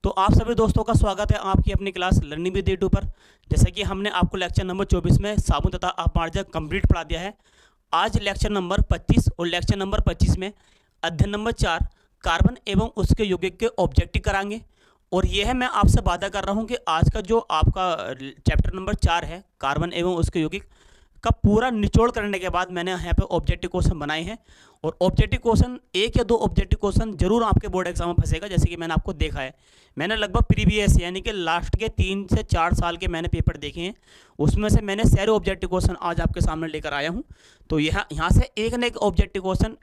तो आप सभी दोस्तों का स्वागत है आपकी अपनी क्लास लर्निंग विद यूट्यूब पर। जैसे कि हमने आपको लेक्चर नंबर 24 में साबुन तथा अपमार्जक कंप्लीट पढ़ा दिया है। आज लेक्चर नंबर 25 और लेक्चर नंबर 25 में अध्ययन नंबर 4 कार्बन एवं उसके यौगिक के ऑब्जेक्टिव कराएंगे। और यह है, मैं आपसे वादा कर रहा हूं कि आज का जो आपका चैप्टर नंबर 4 है कार्बन एवं उसके यौगिक का पूरा निचोड़ करने के बाद मैंने यहाँ पे ऑब्जेक्टिव क्वेश्चन बनाए हैं। और ऑब्जेक्टिव क्वेश्चन एक या दो ऑब्जेक्टिव क्वेश्चन जरूर आपके बोर्ड एग्जाम में फंसेगा। जैसे कि मैंने आपको देखा है, मैंने लगभग प्रीवियस यानी कि लास्ट के 3 से 4 साल के मैंने पेपर देखे हैं, उसमें से मैंने सारे ऑब्जेक्टिव क्वेश्चन आज आपके सामने लेकर आया हूँ। तो यहाँ से एक न एक ऑब्जेक्टिव क्वेश्चन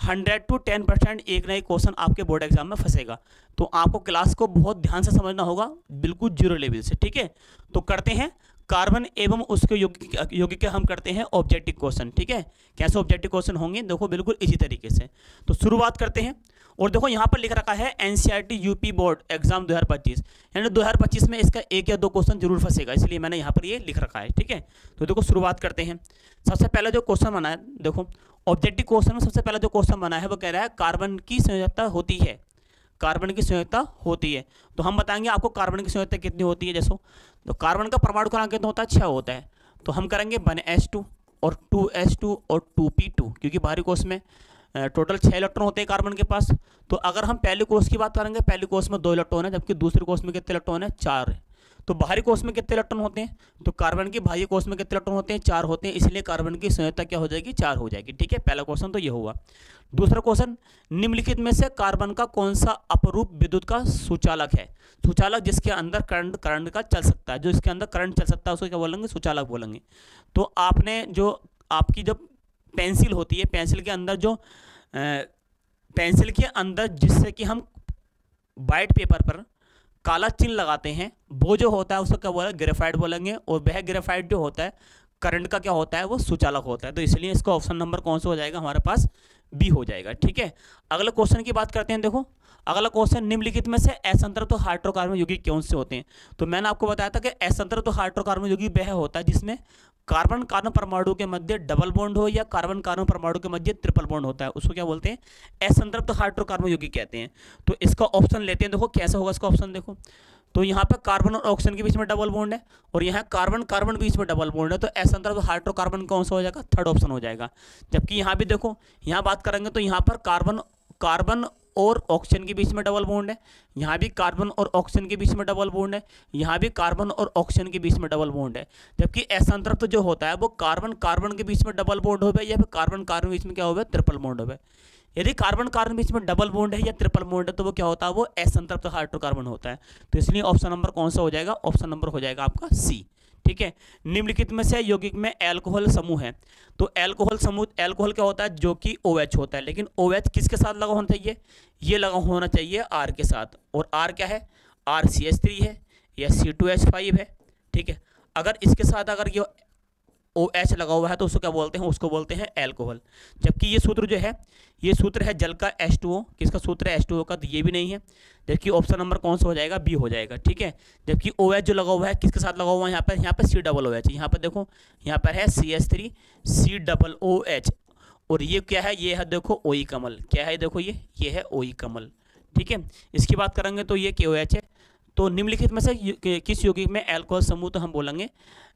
100 to 10% एक ना एक क्वेश्चन आपके बोर्ड एग्जाम में फंसेगा। तो आपको क्लास को बहुत ध्यान से समझना होगा, बिल्कुल जीरो लेवल से। ठीक है, तो करते हैं कार्बन एवं उसके यौगिक के हम करते हैं ऑब्जेक्टिव क्वेश्चन। ठीक है, कैसे ऑब्जेक्टिव क्वेश्चन होंगे देखो बिल्कुल इसी तरीके से। तो शुरुआत करते हैं। और देखो यहाँ पर लिख रखा है एनसीईआरटी यूपी बोर्ड एग्जाम 2025, यानी 2025 में इसका एक या दो क्वेश्चन जरूर फंसेगा, इसलिए मैंने यहाँ पर ये लिख रखा है। ठीक है, तो देखो शुरुआत करते हैं। सबसे पहले जो क्वेश्चन बना है, देखो ऑब्जेक्टिव क्वेश्चन में सबसे पहला जो क्वेश्चन बना है वो कह रहा है कार्बन की संयोजकता होती है, कार्बन की संयोजकता होती है। तो हम बताएंगे आपको कार्बन की संयोजकता कितनी होती है। जैसो तो कार्बन का परमाणु क्रमांक कितना होता है, 6 होता है। तो हम करेंगे 1s2 और 2s2 और 2p2, क्योंकि बाहरी कोष में टोटल 6 इलेक्ट्रॉन होते हैं कार्बन के पास। तो अगर हम पहले कोष की बात करेंगे, पहले कोष में 2 इलेक्ट्रॉन है, जबकि दूसरे कोष में कितने इलेक्ट्रॉन है, 4 है। तो बाहरी कोष में कितने इलेक्ट्रॉन होते हैं, तो कार्बन की बाह्य कोष में कितने इलेक्ट्रॉन होते हैं, 4 होते हैं, इसलिए कार्बन की संयोजकता क्या हो जाएगी, 4 हो जाएगी। ठीक है, पहला क्वेश्चन तो ये हुआ। दूसरा क्वेश्चन, निम्नलिखित में से कार्बन का कौन सा अपरूप विद्युत का सुचालक है। सुचालक जिसके अंदर करंट का चल सकता है, जो इसके अंदर करंट चल सकता है उसको क्या बोलेंगे, सुचालक बोलेंगे। तो आपने जो आपकी जब पेंसिल होती है, पेंसिल के अंदर जो पेंसिल के अंदर जिससे कि हम वाइट पेपर पर काला चिन्ह लगाते हैं, वो जो होता है उसको क्या बोलेंगे, ग्रेफाइट बोलेंगे। और वह ग्रेफाइट जो होता है करंट का क्या होता है, वो सुचालक होता है। तो इसलिए इसका ऑप्शन नंबर कौन सा हो जाएगा हमारे पास, बी हो जाएगा। ठीक है, अगले क्वेश्चन की बात करते हैं। देखो अगला क्वेश्चन, निम्नलिखित में से असंतृप्त हाइड्रोकार्बन यौगिक कौन से होते हैं। तो मैंने आपको बताया था कि असंतृप्त हाइड्रोकार्बन यौगिक वह होता है जिसमें कार्बन कार्बन परमाणु के मध्य डबल बॉन्ड हो या कार्बन कार्बन परमाणु के मध्य ट्रिपल बॉन्ड होता है, उसको क्या बोलते हैं, असंतृप्त हाइड्रोकार्बन यौगिक कहते हैं। तो इसका ऑप्शन लेते हैं। देखो कैसा होगा इसका ऑप्शन, देखो तो यहाँ पर कार्बन और ऑक्सीजन के बीच में डबल बॉन्ड है और यहाँ कार्बन कार्बन बीच में डबल बॉन्ड है, तो असंतृप्त हाइड्रोकार्बन कौन सा हो जाएगा, थर्ड ऑप्शन हो जाएगा। जबकि यहाँ भी देखो, यहाँ बात करेंगे तो यहाँ पर कार्बन और ऑक्सीजन के बीच में डबल बॉन्ड है, यहाँ भी कार्बन और ऑक्सीजन के बीच में डबल बॉन्ड है, यहाँ भी कार्बन और ऑक्सीजन के बीच में डबल बॉन्ड है। जबकि असंतृप्त जो होता है वो कार्बन कार्बन के बीच में डबल बॉन्ड हो गया या फिर कार्बन कार्बन के बीच में क्या हो गया, ट्रिपल बॉन्ड हो गया। यदि कार्बन कार्बन बीच में डबल बॉन्ड है या ट्रिपल बॉन्ड है तो वो क्या होता है, वो असंतृप्त हाइड्रोकार्बन होता है। तो इसलिए ऑप्शन नंबर कौन सा हो जाएगा, ऑप्शन नंबर हो जाएगा आपका सी। ठीक है, निम्नलिखित में से यौगिक में एल्कोहल समूह है। तो एल्कोहल समूह, एल्कोहल क्या होता है, जो कि OH होता है, लेकिन OH किसके साथ लगा होना चाहिए, ये लगा होना चाहिए R के साथ। और R क्या है, RCH3 है या C2H5 है। ठीक है, अगर इसके साथ अगर ये OH लगा हुआ है तो उसको क्या बोलते हैं, उसको बोलते हैं एल्कोहल। जबकि ये सूत्र जो है, ये सूत्र है जल का H2O, किसका सूत्र है, H2O का, तो ये भी नहीं है। जबकि ऑप्शन नंबर कौन सा हो जाएगा, बी हो जाएगा। ठीक है, जबकि OH जो लगा हुआ है किसके साथ लगा हुआ है, यहाँ पर COOH, यहाँ पर देखो यहाँ पर है CH3 COOH। और ये क्या है, ये है देखो OE कमल, क्या है देखो ये है OE कमल। ठीक है, इसकी बात करेंगे तो ये KOH है। तो निम्नलिखित में से किस यौगिक में एल्कोहल समूह, तो हम बोलेंगे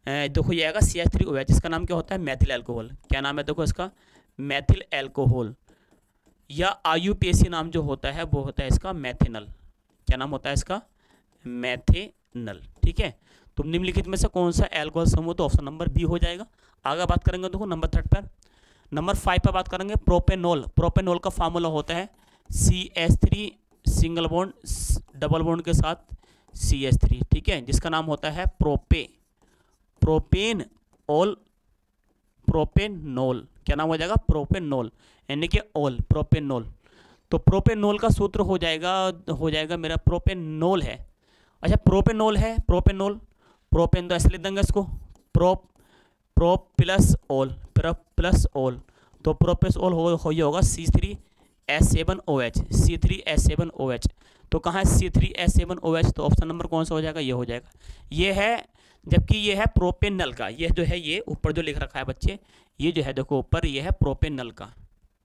देखो ये आएगा CH3OH, इसका नाम क्या होता है, मैथिल एल्कोहल। क्या नाम है देखो इसका, मैथिल एल्कोहल, या IUPAC नाम जो होता है वो होता है इसका मैथेनल। क्या नाम होता है इसका, मैथेनल। ठीक है, तो निम्नलिखित में से कौन सा एल्कोहल समूह, तो ऑप्शन नंबर बी हो जाएगा। आगे बात करेंगे देखो नंबर 3 पर, नंबर 5 पर बात करेंगे प्रोपेनॉल। प्रोपेनॉल का फॉर्मूला होता है CH3 single bond double bond के साथ CH3। ठीक है, जिसका नाम होता है प्रोपेनॉल। क्या नाम हो जाएगा, प्रोपेनॉल, यानी कि ऑल, प्रोपेनॉल। तो प्रोपेनॉल का सूत्र हो जाएगा मेरा, प्रोपेनॉल है। अच्छा प्रोपेनॉल है, प्रोपेन तो ऐसे लिख देंगे इसको, प्रो प्लस ऑल, तो प्रोपेस ऑल होगा C3H7OH, C3H7OH। तो कहाँ है C3H7OH, तो ऑप्शन नंबर कौन सा हो जाएगा, ये हो जाएगा, ये है। जबकि ये है प्रोपेनल का, ये जो है ये ऊपर जो लिख रखा है बच्चे, ये जो है देखो ऊपर ये है प्रोपेनल का।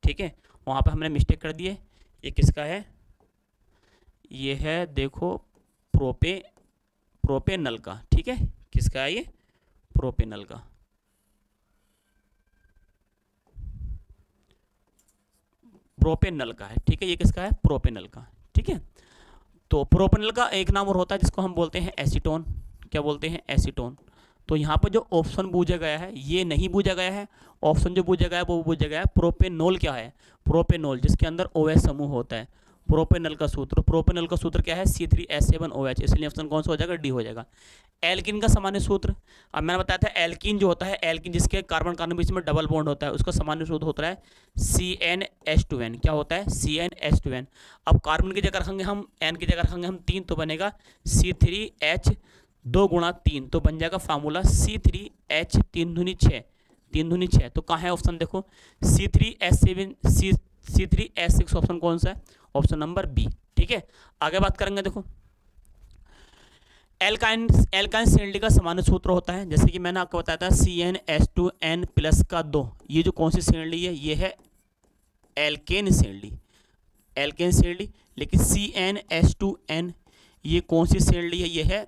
ठीक है, वहाँ पर हमने मिस्टेक कर दी है, ये किसका है, ये है देखो प्रोपेनल का, ठीक है, किसका है ये, प्रोपेनल का, प्रोपेनल का है, ठीक है, ये किसका है, प्रोपेनल का, ठीक है। तो प्रोपेनल का एक नाम और होता है जिसको हम बोलते हैं एसीटोन, क्या बोलते हैं, एसीटोन। तो यहाँ पर जो ऑप्शन पूछा गया है ये नहीं पूछा गया है, ऑप्शन जो पूछा गया है वो पूछा गया है प्रोपेनॉल क्या है, प्रोपेनॉल जिसके अंदर OH समूह होता है। प्रोपेनल का सूत्र क्या है, C3H7OH, इसलिए ऑप्शन कौन सा हो जाएगा, डी हो जाएगा। एल्किन का सामान्य सूत्र, अब मैंने बताया था एल्किन जो होता है, एल्किन जिसके कार्बन कार्बन बीच में डबल बॉन्ड होता है उसका सामान्य सूत्र होता है CnH2n, क्या होता है, CnH2n। अब कार्बन की जगह रखेंगे हम, N की जगह रखेंगे हम 3, तो बनेगा C3H 2 गुणा 3, तो बन जाएगा फार्मूला C3H 3 दूनी 6, तो कहाँ है ऑप्शन, देखो C3H6 ऑप्शन कौन सा है, ऑप्शन नंबर बी, ठीक है। आगे बात करेंगे, देखो एल्काइन CND का सामान्य सूत्र होता है, जैसे कि मैंने आपको बताया था CnH2n प्लस का 2, ये जो कौन सी CND है, ये है एल्केन CND, लेकिन CnH2n ये कौन सी CND है, ये है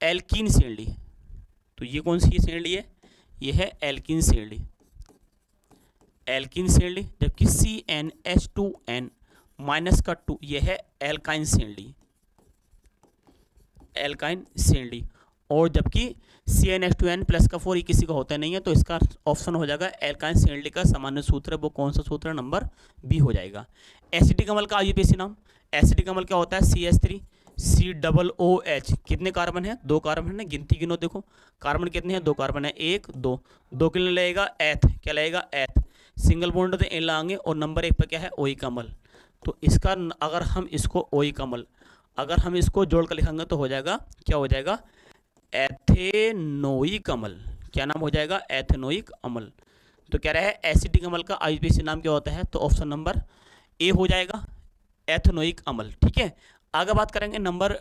एल्कीन CND, तो ये कौन सी CND है, ये है एल्कीन CND, जबकि CnH2n माइनस का 2 ये है एल्काइन CND, और जबकि CnH2n प्लस का 4 ये किसी का होता नहीं है, तो इसका ऑप्शन हो जाएगा एल्काइन CND का सामान्य सूत्र है वो कौन सा सूत्र है, नंबर बी हो जाएगा। एसिटिक अम्ल का IUPAC नाम, एसिटिक अम्ल क्या होता है, CH3COOH, कितने कार्बन है, 2 कार्बन है, गिनती गिनो, देखो कार्बन कितने हैं, 2 कार्बन है, 1 2 के लिए लगेगा एथ, क्या लगेगा, एथ, सिंगल बॉन्ड तो एन लाएंगे, और नंबर 1 पर क्या है, ओइक अम्ल। तो इसका अगर हम इसको ओइक अम्ल अगर हम इसको जोड़ कर लिखेंगे तो हो जाएगा, क्या हो जाएगा, एथेनोइक अम्ल, क्या नाम हो जाएगा, एथेनोइक अम्ल। तो कह रहा है एसिटिक अम्ल का IUPAC नाम क्या होता है, तो ऑप्शन नंबर ए हो जाएगा, एथेनोइक अम्ल, ठीक है। आगे बात करेंगे नंबर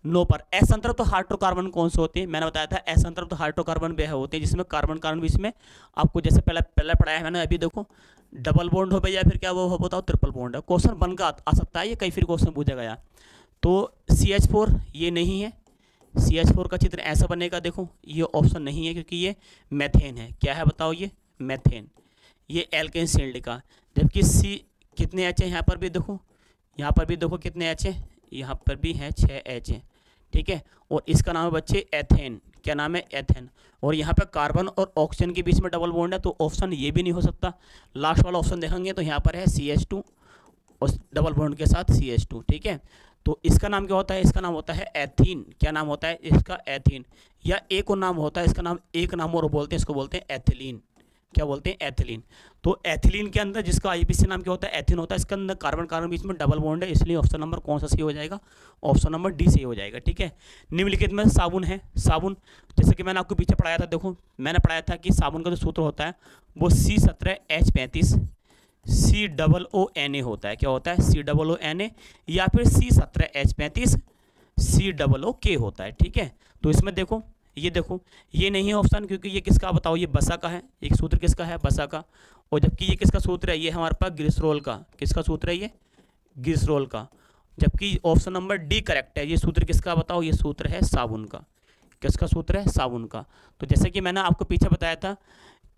9 पर, असंतृप्त हाइड्रोकार्बन कौन से होते हैं, मैंने बताया था असंतृप्त हाइड्रोकार्बन वह होते हैं जिसमें कार्बन कार्बन बीच में, आपको जैसे पहले पढ़ाया है मैंने, अभी देखो डबल बॉन्ड हो या फिर क्या वो हो, बताओ ट्रिपल बॉन्ड है, क्वेश्चन बनकर आ सकता है ये, कई फिर क्वेश्चन पूछा गया। तो CH4 ये नहीं है, CH4 का चित्र ऐसा बनेगा, देखो ये ऑप्शन नहीं है क्योंकि ये मेथेन है, क्या है बताओ, ये मेथेन, ये एल्केन CND का, जबकि C कितने H है, यहाँ पर भी देखो, कितने H है, यहाँ पर भी है 6 H है, ठीक है, और इसका नाम है बच्चे एथेन, क्या नाम है, एथेन, और यहाँ पे कार्बन और ऑक्सीजन के बीच में डबल बॉन्ड है, तो ऑप्शन ये भी नहीं हो सकता। लास्ट वाला ऑप्शन देखेंगे तो यहाँ पर है CH2 और डबल बॉन्ड के साथ CH2, ठीक है। तो इसका नाम क्या होता है, इसका नाम होता है एथीन, क्या नाम होता है इसका, एथीन, या एक और नाम होता है इसका नाम, एक नाम और बोलते हैं, इसको बोलते हैं एथिलीन, क्या बोलते हैं, एथिलीन। तो एथिलीन के अंदर जिसका IUPAC नाम क्या होता है, एथीन होता है, इसके अंदर कार्बन कार्बन बीच में डबल बॉन्ड है, इसलिए ऑप्शन नंबर कौन सा सही हो जाएगा, ऑप्शन नंबर डी सही हो जाएगा, ठीक है। निम्नलिखित में साबुन है, साबुन जैसे कि मैंने आपको पीछे पढ़ाया था, देखो मैंने पढ़ाया था कि साबुन का जो सूत्र होता है वो C17H35 COONA होता है, क्या होता है, COONA, या फिर C17H35 COOK होता है, ठीक है। तो इसमें देखो ये नहीं है ऑप्शन, क्योंकि ये किसका बताओ, ये बसा का है, एक सूत्र किसका है, बसा का, और जबकि ये किसका सूत्र है, ये हमारे पास ग्लिसरॉल का, किसका सूत्र है, ये ग्लिसरॉल का, जबकि ऑप्शन नंबर डी करेक्ट है। ये सूत्र किसका बताओ, ये सूत्र है साबुन का, किसका सूत्र है, साबुन का। तो जैसे कि मैंने आपको पीछे बताया था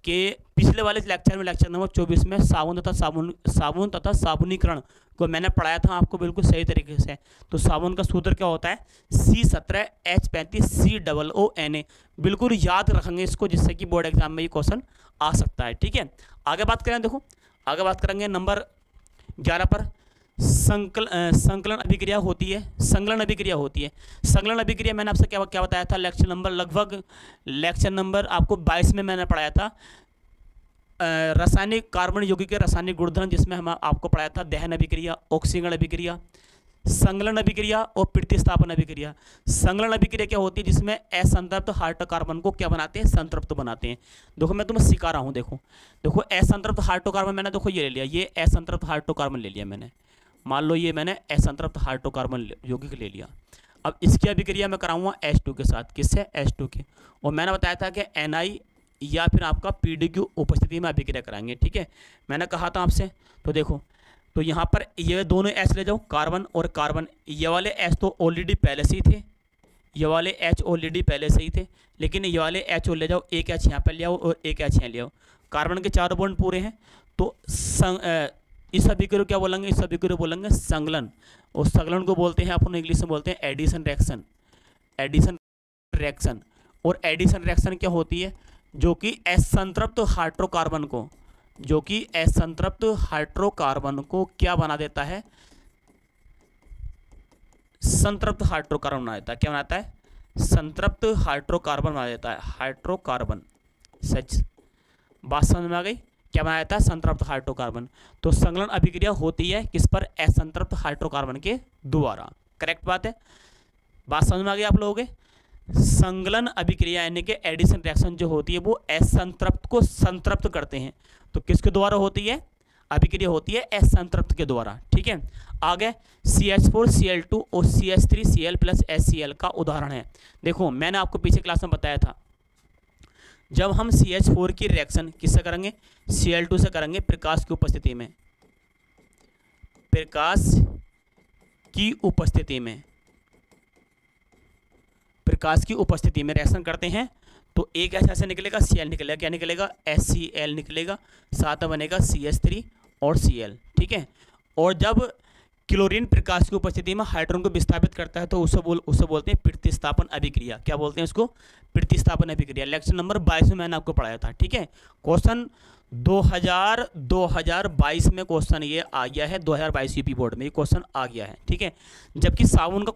कि पिछले वाले लेक्चर में, लेक्चर नंबर 24 में साबुन तथा साबुनीकरण को मैंने पढ़ाया था आपको बिल्कुल सही तरीके से। तो साबुन का सूत्र क्या होता है, C17H35 COONA, बिल्कुल याद रखेंगे इसको, जिससे कि बोर्ड एग्जाम में ये क्वेश्चन आ सकता है, ठीक है। आगे बात करें, देखो आगे बात करेंगे नंबर 11 पर, संकलन अभिक्रिया होती है, संकलन अभिक्रिया मैंने आपसे क्या बताया था, लेक्चर नंबर आपको 22 में मैंने पढ़ाया था, रासायनिक कार्बन यौगिक के रासायनिक गुणधर्म, जिसमें हम आपको पढ़ाया था दहन अभिक्रिया, ऑक्सीकरण अभिक्रिया, संकलन अभिक्रिया और प्रतिस्थापन अभिक्रिया। संकलन अभिक्रिया क्या होती है, जिसमें असंतृप्त हाइड्रोकार्बन को क्या बनाते हैं, संतृप्त बनाते हैं। देखो मैं तुम्हें सिखा रहा हूँ, देखो असंतृप्त हाइड्रोकार्बन मैंने देखो ये ले लिया, ये असंतृप्त हाइड्रोकार्बन ले लिया मैंने, मान लो ये मैंने असंतृप्त हाइड्रोकार्बन यौगिक ले लिया। अब इसकी अभिक्रिया मैं कराऊंगा H2 के साथ, किससे, H2 के, और मैंने बताया था कि Ni या फिर आपका PDQ उपस्थिति में अभिक्रिया कराएंगे, ठीक है, मैंने कहा था आपसे। तो देखो, तो यहाँ पर ये दोनों H ले जाओ, कार्बन और कार्बन, ये वाले H तो ऑलरेडी पहले से ही थे, ये वाले H ऑलरेडी पहले से ही थे, लेकिन ये वाले H और ले जाओ, एक H यहाँ पर ले आओ और एक H यहाँ ले आओ। कार्बन के 4 बॉन्ड पूरे हैं, तो इस अभिक्रिया क्या बोलेंगे, इस अभिक्रिया बोलेंगे संगलन, और संगलन को बोलते हैं अपन इंग्लिश में बोलते हैं एडिशन रिएक्शन, एडिशन रिएक्शन। और एडिशन रिएक्शन क्या होती है, जो कि असंतृप्त हाइड्रोकार्बन को, जो कि असंतृप्त हाइड्रोकार्बन को क्या बना देता है, संतृप्त हाइड्रोकार्बन बना देता है। क्या बनाता है, संतृप्त हाइड्रोकार्बन बना देता है, हाइड्रोकार्बन। सच बात समझ में आ गई, क्या बना देता है, संतृप्त हाइड्रोकार्बन। तो संगलन अभिक्रिया होती है किस पर, असंतृप्त हाइड्रोकार्बन के द्वारा। करेक्ट बात है, बात समझ में आ गई आप लोगों के। संगलन अभिक्रिया यानी कि एडिशन रिएक्शन जो होती है वो असंतृप्त को संतृप्त करते हैं। तो किसके द्वारा होती है, अभिक्रिया होती है असंतृप्त के द्वारा। ठीक है, आगे CH4Cl2 और CH3Cl+HCl का उदाहरण है। देखो मैंने आपको पीछे क्लास में बताया था, जब हम CH4 की रिएक्शन किससे करेंगे, Cl2 से करेंगे प्रकाश की उपस्थिति में, प्रकाश की उपस्थिति में, प्रकाश की उपस्थिति में रिएक्शन करते हैं, तो एक ऐसा निकलेगा Cl निकलेगा, क्या निकलेगा, HCl निकलेगा, साथ में बनेगा CH3 और Cl। ठीक है, और जब क्लोरीन प्रकाश की उपस्थिति में हाइड्रोजन को विस्थापित करता है तो उसे बोलते हैं प्रतिस्थापन अभिक्रिया। क्या बोलते हैं उसको, प्रतिस्थापन अभिक्रिया। लेक्चर नंबर 22 में मैंने आपको पढ़ाया था। ठीक है, क्वेश्चन 2022 में क्वेश्चन ये आ गया है, 2022 यूपी बोर्ड में ये क्वेश्चन आ गया है। ठीक है, जबकि साबुन का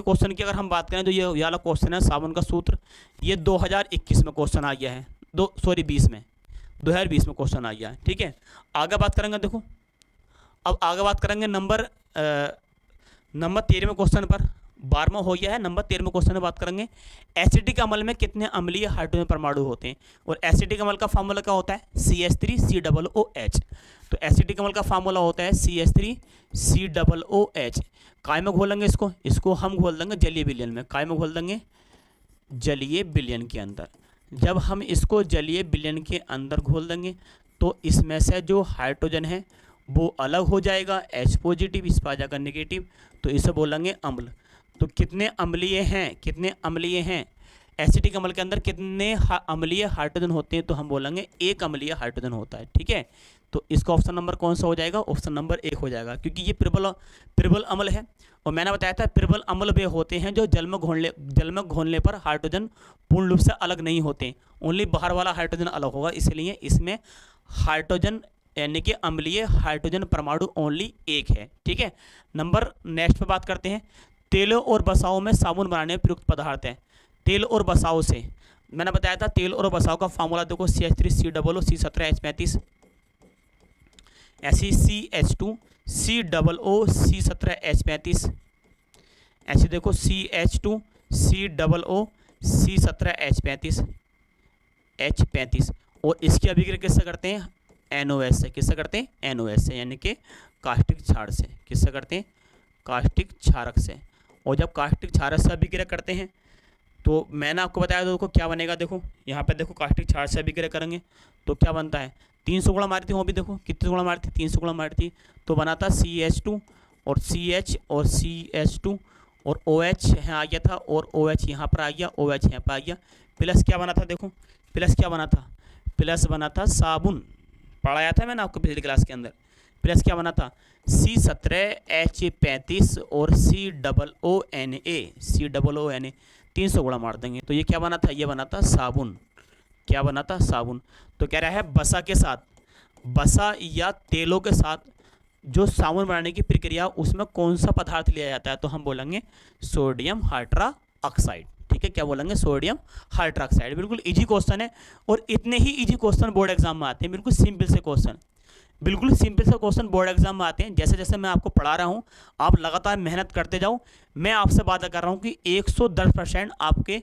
क्वेश्चन की अगर हम बात करें तो ये वाला क्वेश्चन है साबुन का सूत्र, ये 2021 में क्वेश्चन आ गया है, 2020 में क्वेश्चन आ गया है। ठीक है, आगे बात करेंगे, देखो अब आगे बात करेंगे नंबर 13वें क्वेश्चन पर, 12वां हो गया है, नंबर 13वें क्वेश्चन में बात करेंगे एसिटिक अम्ल में कितने अम्लीय हाइड्रोजन परमाणु होते हैं। और एसिटिक अम्ल का फार्मूला क्या होता है, CH3COOH। तो एसिटिक अम्ल का फार्मूला होता है CH3COOH। काय में घोलेंगे इसको हम घोल देंगे जलीय विलयन में। काय में घोल देंगे, जलीय विलयन के अंदर। जब हम इसको जलीय विलयन के अंदर घोल देंगे तो इसमें से जो हाइड्रोजन है वो अलग हो जाएगा, H पॉजिटिव, इस पर आ जाएगा नेगेटिव, तो इसे बोलेंगे अम्ल। तो कितने अम्लीय हैं, एसिटिक अम्ल के अंदर कितने अम्लीय हाइड्रोजन होते हैं, तो हम बोलेंगे एक अम्लीय हाइड्रोजन होता है। ठीक है, तो इसका ऑप्शन नंबर कौन सा हो जाएगा, ऑप्शन नंबर 1 हो जाएगा, क्योंकि ये प्रबल अम्ल है। और मैंने बताया था प्रबल अम्ल वे होते हैं जो जल में घोलने पर हाइड्रोजन पूर्ण रूप से अलग नहीं होते, ओनली बाहर वाला हाइड्रोजन अलग होगा, इसलिए इसमें हाइड्रोजन यानी कि अम्लीय हाइड्रोजन परमाणु ओनली एक है। ठीक है, नंबर नेक्स्ट पे बात करते हैं, तेलों और बसाओं में साबुन बनाने में प्रयुक्त पदार्थ है। तेल और बसाओं से मैंने बताया था, तेल और बसाओं का फार्मूला देखो, CH3COO C17H35, ऐसी CH2COO C17H35, ऐसे देखो CH2COO C17H35 H35। और इसकी अभिक्रिया किससे करते हैं, NOS से। किससे करते हैं, NOS से, यानी कि कास्टिक क्षार से। किससे करते हैं, कास्टिक क्षारक से। और जब कास्टिक क्षारक से अभिक्रिया करते हैं तो मैंने आपको बताया, देखो क्या बनेगा, देखो यहाँ पे देखो कास्टिक क्षार से अभिक्रिया करेंगे तो क्या बनता है, 300 गुणा मारती हूँ, अभी देखो कितने गुणा मारती, 300 गुणा मारती, तो बनाता CH2 और CH और CH2 और OH यहाँ आ गया था, और OH यहाँ पर आ गया, OH यहाँ पर आ गया, प्लस क्या बना था, देखो प्लस क्या बना था, प्लस बना था साबुन, पढ़ाया था मैंने आपको पिछली क्लास के अंदर। प्लस क्या बना था, C17H35 और COONA 300 गुणा मार देंगे, तो ये क्या बना था, ये बना था साबुन। क्या बना था, साबुन। तो कह रहा है बसा के साथ, बसा या तेलों के साथ जो साबुन बनाने की प्रक्रिया, उसमें कौन सा पदार्थ लिया जाता है, तो हम बोलेंगे सोडियम हाइड्रा ऑक्साइड। ठीक है, क्या बोलेंगे, सोडियम हाइड्रा ऑक्साइड। बिल्कुल इजी क्वेश्चन है, और इतने ही इजी क्वेश्चन बोर्ड एग्जाम में आते हैं, बिल्कुल सिंपल से क्वेश्चन, बिल्कुल सिंपल से क्वेश्चन बोर्ड एग्जाम में आते हैं। जैसे जैसे मैं आपको पढ़ा रहा हूँ आप लगातार मेहनत करते जाओ। मैं आपसे वादा कर रहा हूँ कि 110% आपके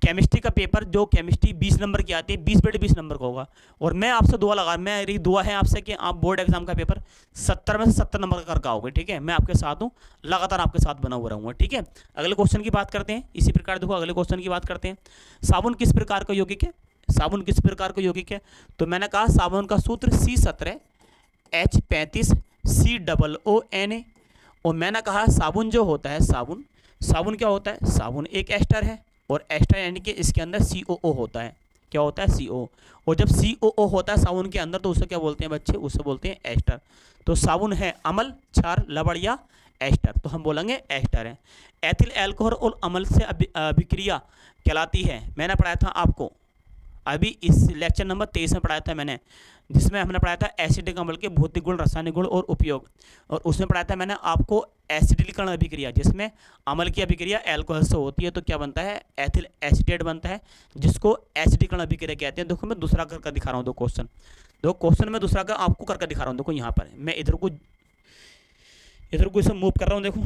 केमिस्ट्री का पेपर, जो केमिस्ट्री 20 नंबर की आती है, 20/20 नंबर का होगा। और मैं आपसे दुआ लगा, मेरी दुआ है आपसे कि आप बोर्ड एग्जाम का पेपर 70 में से 70 नंबर का करके आओगे। ठीक है, मैं आपके साथ हूँ, लगातार आपके साथ बना हुआ रहूँगा। ठीक है, अगले क्वेश्चन की बात करते हैं। इसी प्रकार देखो अगले क्वेश्चन की बात करते हैं, साबुन किस प्रकार का यौगिक है, साबुन किस प्रकार का यौगिक है, तो मैंने कहा साबुन का सूत्र H35COONA। और मैंने कहा साबुन जो होता है, साबुन, साबुन क्या होता है, साबुन एक एस्टर है, और एस्टर यानी कि इसके अंदर COO होता है। क्या होता है, CO। और जब COO होता है साबुन के अंदर तो उसे क्या बोलते हैं बच्चे, उसे बोलते हैं एस्टर। तो साबुन है अम्ल, क्षार, लवण या एस्टर, तो हम बोलेंगे एस्टर है। एथिल एल्कोहल और अम्ल से अभिक्रिया कहलाती है। मैंने पढ़ाया था आपको अभी इस लेक्चर नंबर 23 में पढ़ाया था मैंने, जिसमें हमने पढ़ाया था एसिडिक अम्ल के भौतिक गुण, रासायनिक गुण और उपयोग। और उसमें पढ़ाया था मैंने आपको एसिडिकरण अभिक्रिया, जिसमें अम्ल की अभिक्रिया एल्कोहल से होती है तो क्या बनता है, एथिल एसीटेट बनता है, जिसको एसिडिकरण अभिक्रिया कहते हैं। देखो मैं दूसरा करके दिखा रहा हूँ, दो क्वेश्चन, दो क्वेश्चन में दूसरा का आपको करके दिखा रहा हूँ। देखो यहाँ पर मैं इधर को इसे मूव कर रहा हूँ, देखो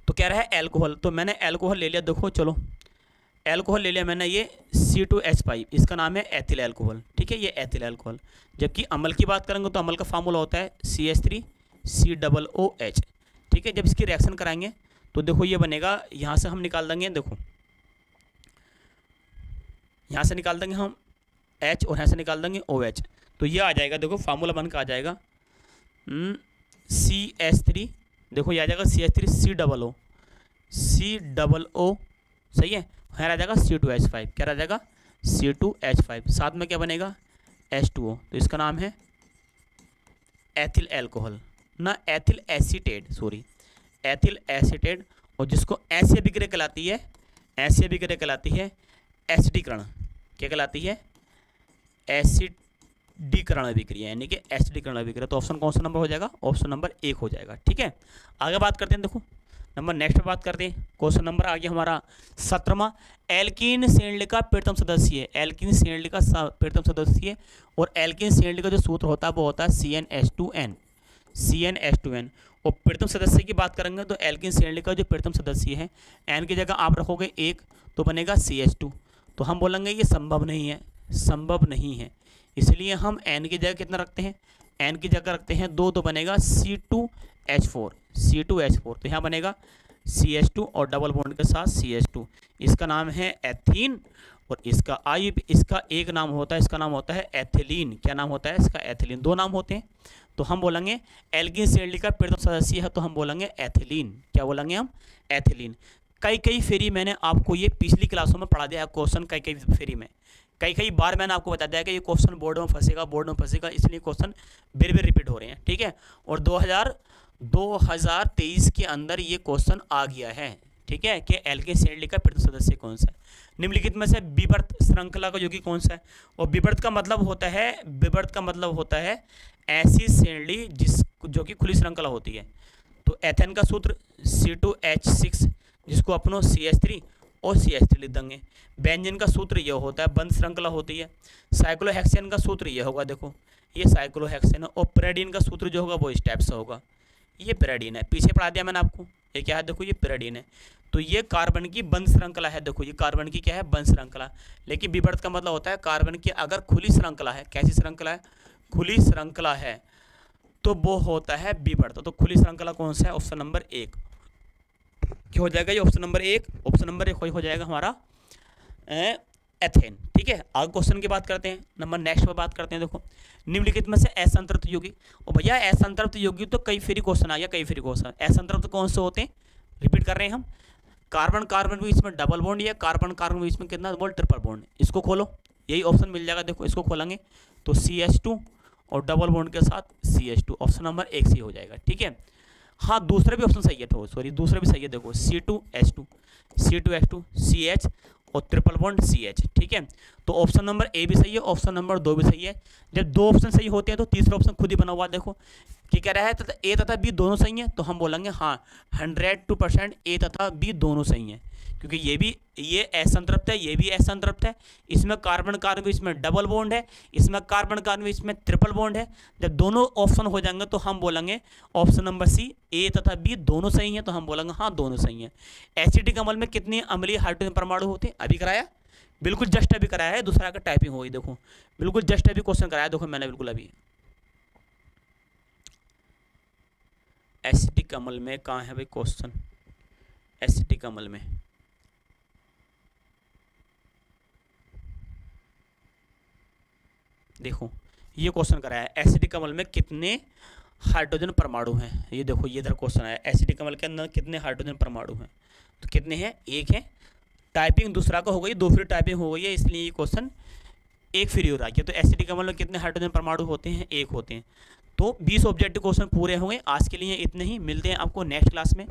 तो कह रहा है एल्कोहल, तो मैंने एल्कोहल ले लिया। देखो चलो एल्कोहल ले लिया मैंने, ये C2H5, इसका नाम है एथिल एल्कोहल, ठीक है, ये एथिल एल्कोहल। जबकि अम्ल की बात करेंगे तो अम्ल का फार्मूला होता है CH3COOH, ठीक है। जब इसकी रिएक्शन कराएंगे तो देखो ये बनेगा, यहाँ से हम निकाल देंगे, देखो यहाँ से निकाल देंगे हम H और यहाँ से निकाल देंगे OH, तो ये आ जाएगा, देखो फार्मूला बन के आ जाएगा CH3, देखो ये आ जाएगा CH3COO, सही है। यहाँ आ जाएगा C2H5, क्या रह जाएगा C2H5, साथ में क्या बनेगा H2O, तो इसका नाम है एथिल एल्कोहल, ना ethyl acetate, sorry ethyl acetate. और जिसको ऐसी अभिक्रिया कहलाती है, ऐसी अभिक्रिया कहलाती है एसिडीकरण, क्या कहलाती है, एसिडीकरण अभिक्रिया, यानी कि एसिडीकरण अभिक्रिया। तो ऑप्शन कौन सा नंबर हो जाएगा, ऑप्शन नंबर 1 हो जाएगा, ठीक है। आगे बात करते हैं, देखो नंबर नेक्स्ट पे बात करते हैं। क्वेश्चन नंबर आ गया हमारा 17वां, एल्कीन श्रेणी का प्रथम सदस्य है, एल्कीन श्रेणी का प्रथम सदस्य। और एल्कीन श्रेणी का जो सूत्र होता है वो होता है CnH2n। और प्रथम सदस्य की बात करेंगे तो एल्कीन श्रेणी का जो प्रथम सदस्य है, एन की जगह आप रखोगे 1 तो बनेगा CH2, तो हम बोलेंगे ये संभव नहीं है, संभव नहीं है, इसलिए हम एन की जगह कितना रखते हैं, एन की जगह रखते हैं 2, तो बनेगा C2H4, तो यहाँ बनेगा CH2 और डबल बॉन्ड के साथ CH2, इसका नाम है एथीन। और इसका इसका एक नाम होता है, इसका नाम होता है एथिलीन। क्या नाम होता है इसका, एथिलीन। दो नाम होते हैं, तो हम बोलेंगे एल्कीन श्रेणी का प्रथम सदस्य है तो हम बोलेंगे एथिलीन। क्या बोलेंगे हम, एथिलीन। कई फेरी मैंने आपको ये पिछली क्लासों में पढ़ा दिया है क्वेश्चन, कई फेरी में कई बार मैंने आपको बता दिया कि ये क्वेश्चन बोर्ड में फंसेगा, इसलिए क्वेश्चन बेर रिपीट हो रहे हैं, ठीक है। और 2023 के अंदर ये क्वेश्चन आ गया है, ठीक है, कि एल्कीन श्रेणी का प्रथम सदस्य कौन सा है, निम्नलिखित में से विवर्त श्रृंखला का योगी कौन सा है। और विवर्त का मतलब होता है ऐसी श्रेणी जो कि खुली श्रृंखला होती है। तो एथेन का सूत्र C2H6, जिसको अपनो CH3 और CH3 लिख देंगे। बेंजीन का सूत्र यह होता है, बंद श्रृंखला होती है। साइक्लोहेक्सेन का सूत्र यह होगा, देखो ये साइक्लोहेक्सेन है। और पैराडीन का सूत्र जो होगा वो इस टाइप से होगा, ये पैराडीन है, पीछे पढ़ा दिया मैंने आपको, ये क्या है, देखो ये पैराडीन है। तो ये कार्बन की बंद श्रृंखला है, देखो ये कार्बन की क्या है, बंद श्रृंखला। लेकिन विवर्त का मतलब होता है कार्बन की अगर खुली श्रृंखला है, कैसी श्रृंखला है, खुली श्रृंखला है, तो वो होता है विवर्त। तो खुली श्रृंखला कौन सा है, ऑप्शन नंबर 1 क्या हो जाएगा, ये ऑप्शन नंबर 1 हो जाएगा हमारा एथेन, ठीक है। आगे क्वेश्चन की बात करते हैं, नंबर नेक्स्ट पर बात करते हैं। देखो निम्नलिखित में से असंतृप्त यौगिक, और भैया असंतृप्त यौगिक तो कई फेरी क्वेश्चन आ गया, असंतृप्त कौन से होते हैं, रिपीट कर रहे हैं हम। कार्बन कार्बन के बीच में डबल बॉन्ड या कार्बन कार्बन के बीच में कितना बॉन्ड, ट्रिपल बॉन्ड। इसको खोलो, यही ऑप्शन मिल जाएगा, देखो इसको खोलेंगे तो CH2 और डबल बॉन्ड के साथ CH2, ऑप्शन नंबर 1 सी हो जाएगा, ठीक है। हाँ दूसरा भी ऑप्शन सही है, तो सॉरी दूसरा भी सही है, देखो C2H2 CH और ट्रिपल बॉन्ड CH, ठीक है। तो ऑप्शन नंबर ए भी सही है, ऑप्शन नंबर 2 भी सही है। जब दो ऑप्शन सही होते हैं तो तीसरा ऑप्शन खुद ही बना हुआ, देखो कि कह रहा है तथा ए तथा बी दोनों सही हैं, तो हम बोलेंगे हाँ 102% ए तथा बी दोनों सही हैं, क्योंकि ये असंतृप्त है, ये भी असंतृप्त है। इसमें कार्बन कार्बन के इसमें डबल बॉन्ड है, इसमें कार्बन कार्बन के इसमें ट्रिपल बॉन्ड है। जब दोनों ऑप्शन हो जाएंगे तो हम बोलेंगे ऑप्शन नंबर सी, ए तथा बी दोनों सही हैं, तो हम बोलेंगे हाँ दोनों सही हैं। एसिडिक अम्ल में कितने अम्लीय हाइड्रोजन परमाणु होते हैं, अभी कराया, बिल्कुल जस्ट अभी कराया है, दूसरा का टाइपिंग हुई, देखो बिल्कुल जस्ट अभी क्वेश्चन कराया, देखो मैंने बिल्कुल अभी। एसिडिक अम्ल में कहाँ है भाई क्वेश्चन, एसिडिक अम्ल में देखो ये क्वेश्चन कराया है एसिडिक अम्ल में कितने हाइड्रोजन परमाणु हैं। ये देखो ये इधर क्वेश्चन आया एसिडिक अम्ल के अंदर कितने हाइड्रोजन परमाणु हैं, तो कितने हैं, एक है। टाइपिंग दूसरा का हो गई, दो फ्री टाइपिंग हो गई है, इसलिए ये क्वेश्चन एक फ्री और आ गया। तो एसिडिक अम्ल में कितने हाइड्रोजन परमाणु होते हैं, एक होते हैं। तो 20 ऑब्जेक्टिव क्वेश्चन पूरे होंगे। आज के लिए इतने ही, मिलते हैं आपको नेक्स्ट क्लास में।